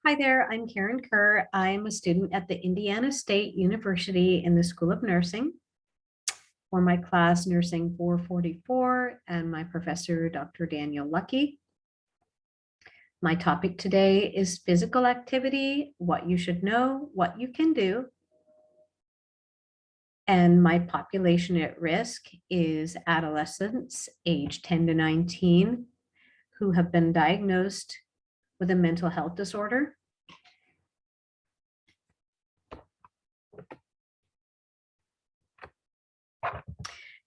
Hi there, I'm Karen Kerr. I'm a student at the Indiana State University in the School of Nursing for my class Nursing 444 and my professor, Dr. Daniel Lucky. My topic today is physical activity, what you should know, what you can do. And my population at risk is adolescents age 10 to 19 who have been diagnosed with a mental health disorder.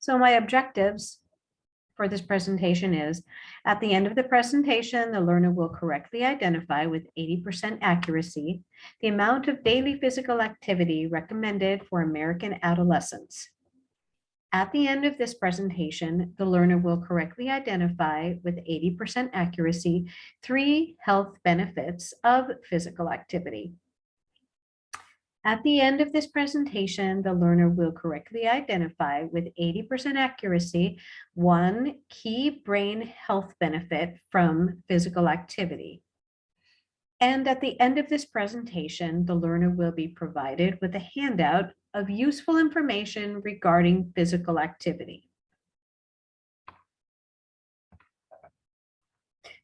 So my objectives for this presentation is, at the end of the presentation, the learner will correctly identify with 80% accuracy the amount of daily physical activity recommended for American adolescents. At the end of this presentation, the learner will correctly identify with 80% accuracy 3 health benefits of physical activity. At the end of this presentation, the learner will correctly identify with 80% accuracy 1 key brain health benefit from physical activity. And at the end of this presentation, the learner will be provided with a handout of useful information regarding physical activity.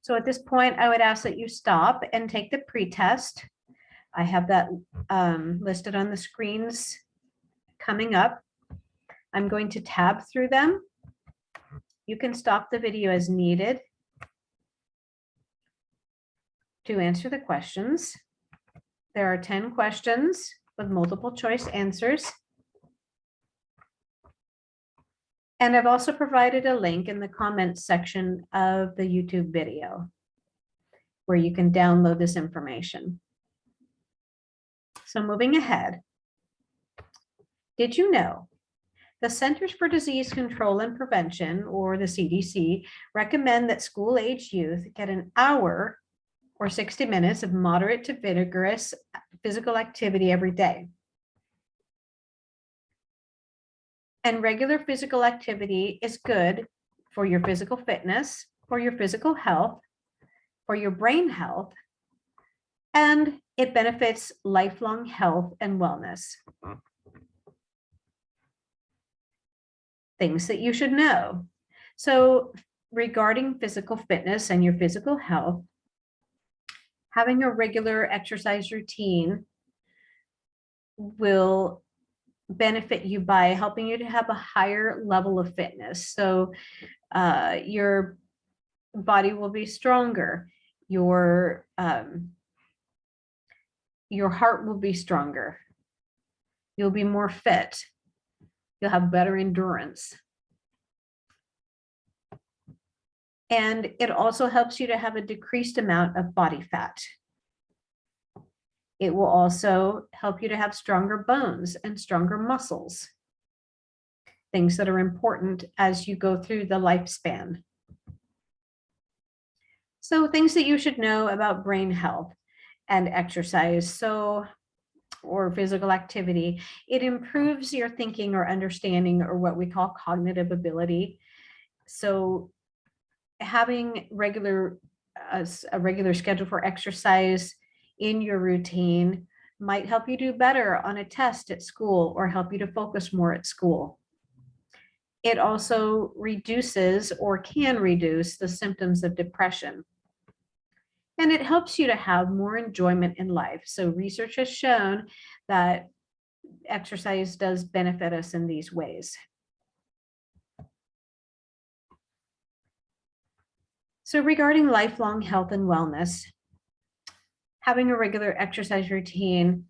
So at this point, I would ask that you stop and take the pretest. I have that listed on the screens coming up. I'm going to tab through them. You can stop the video as needed to answer the questions. There are 10 questions with multiple choice answers. And I've also provided a link in the comments section of the YouTube video where you can download this information. So moving ahead, did you know the Centers for Disease Control and Prevention, or the CDC, recommend that school-age youth get an hour or 60 minutes of moderate to vigorous physical activity every day. And regular physical activity is good for your physical fitness, for your physical health, for your brain health, and it benefits lifelong health and wellness. Things that you should know. So regarding physical fitness and your physical health, having a regular exercise routine will benefit you by helping you to have a higher level of fitness. So your body will be stronger, your heart will be stronger, you'll be more fit, you'll have better endurance. And it also helps you to have a decreased amount of body fat. It will also help you to have stronger bones and stronger muscles, things that are important as you go through the lifespan. So things that you should know about brain health and exercise, or physical activity. It improves your thinking or understanding, or what we call cognitive ability. So having a regular schedule for exercise in your routine might help you do better on a test at school or help you to focus more at school. It also reduces or can reduce the symptoms of depression. And it helps you to have more enjoyment in life. So research has shown that exercise does benefit us in these ways. So regarding lifelong health and wellness, having a regular exercise routine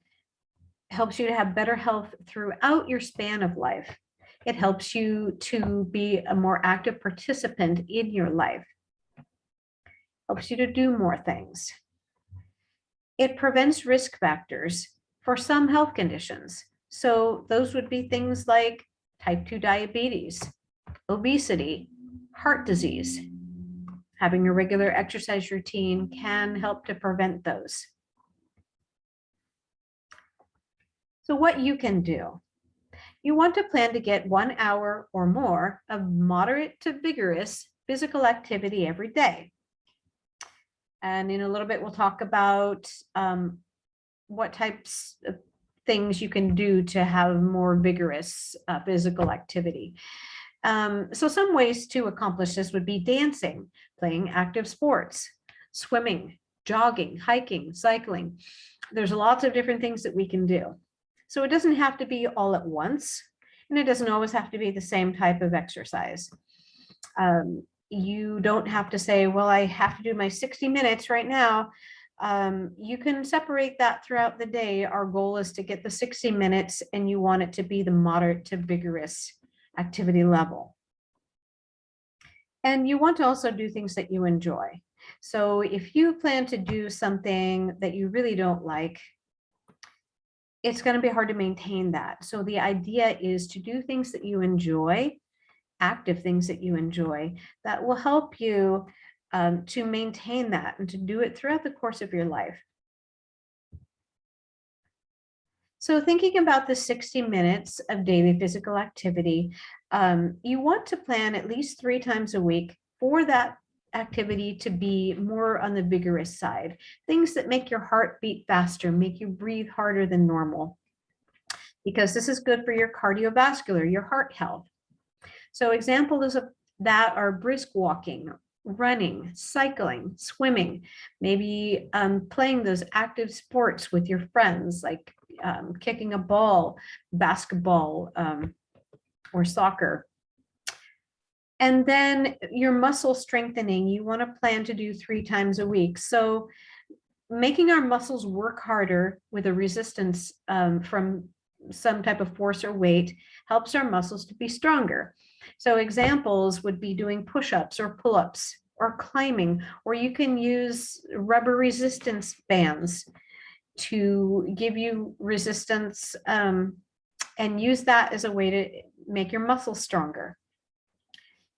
helps you to have better health throughout your span of life. It helps you to be a more active participant in your life. Helps you to do more things. It prevents risk factors for some health conditions. So those would be things like type 2 diabetes, obesity, heart disease. Having a regular exercise routine can help to prevent those. So what you can do, you want to plan to get 1 hour or more of moderate to vigorous physical activity every day. And in a little bit, we'll talk about what types of things you can do to have more vigorous physical activity. So some ways to accomplish this would be dancing, playing active sports, swimming, jogging, hiking, cycling. There's lots of different things that we can do. So it doesn't have to be all at once, and it doesn't always have to be the same type of exercise. You don't have to say, well, I have to do my 60 minutes right now. You can separate that throughout the day. Our goal is to get the 60 minutes, and you want it to be the moderate to vigorous activity level. And you want to also do things that you enjoy. So if you plan to do something that you really don't like, it's going to be hard to maintain that. So the idea is to do things that you enjoy, active things that you enjoy, that will help you to maintain that and to do it throughout the course of your life. So thinking about the 60 minutes of daily physical activity, you want to plan at least 3 times a week for that activity to be more on the vigorous side. Things that make your heart beat faster, make you breathe harder than normal, because this is good for your cardiovascular, your heart health. So examples of that are brisk walking, running, cycling, swimming, maybe playing those active sports with your friends, like kicking a ball, basketball, or soccer. And then your muscle strengthening, you want to plan to do 3 times a week. So making our muscles work harder with a resistance from some type of force or weight helps our muscles to be stronger. So examples would be doing push-ups or pull-ups or climbing, or you can use rubber resistance bands to give you resistance and use that as a way to make your muscles stronger.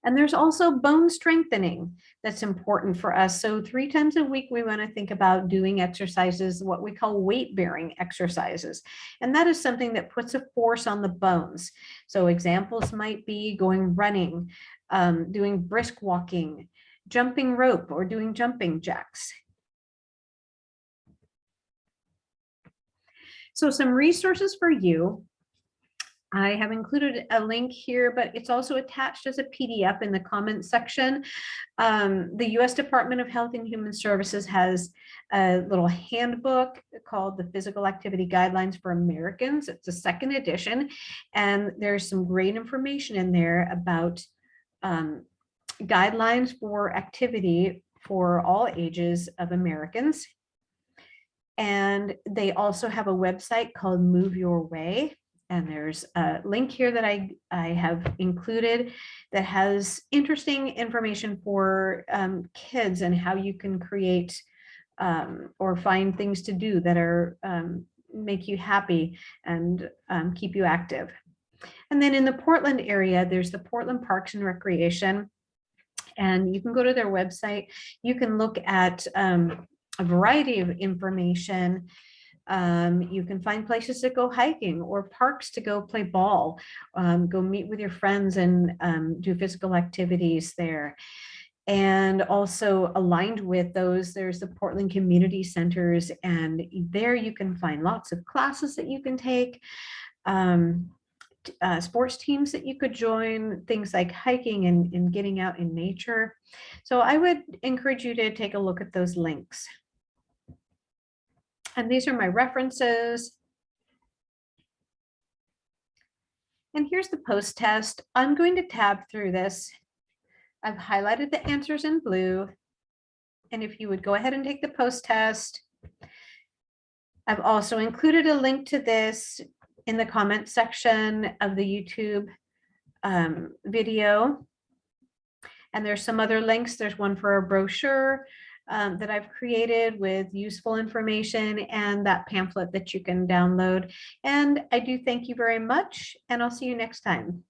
And there's also bone strengthening that's important for us. So 3 times a week, we want to think about doing exercises, what we call weight-bearing exercises. And that is something that puts a force on the bones. So examples might be going running, doing brisk walking, jumping rope, or doing jumping jacks. So some resources for you. I have included a link here, but it's also attached as a PDF in the comments section. The U.S. Department of Health and Human Services has a little handbook called the Physical Activity Guidelines for Americans. It's a 2nd edition, and there's some great information in there about guidelines for activity for all ages of Americans. And they also have a website called Move Your Way. And there's a link here that I have included that has interesting information for kids and how you can create or find things to do that are make you happy and keep you active. And then in the Portland area, there's the Portland Parks and Recreation. And you can go to their website. You can look at a variety of information. You can find places to go hiking or parks to go play ball, go meet with your friends and do physical activities there. And also aligned with those, there's the Portland Community Centers, and there you can find lots of classes that you can take, sports teams that you could join, things like hiking and getting out in nature. So I would encourage you to take a look at those links. And these are my references. And here's the post test. I'm going to tab through this. I've highlighted the answers in blue. And if you would go ahead and take the post test. I've also included a link to this in the comment section of the YouTube video. And there's some other links. There's one for a brochure that I've created with useful information and that pamphlet that you can download. And I do thank you very much, and I'll see you next time.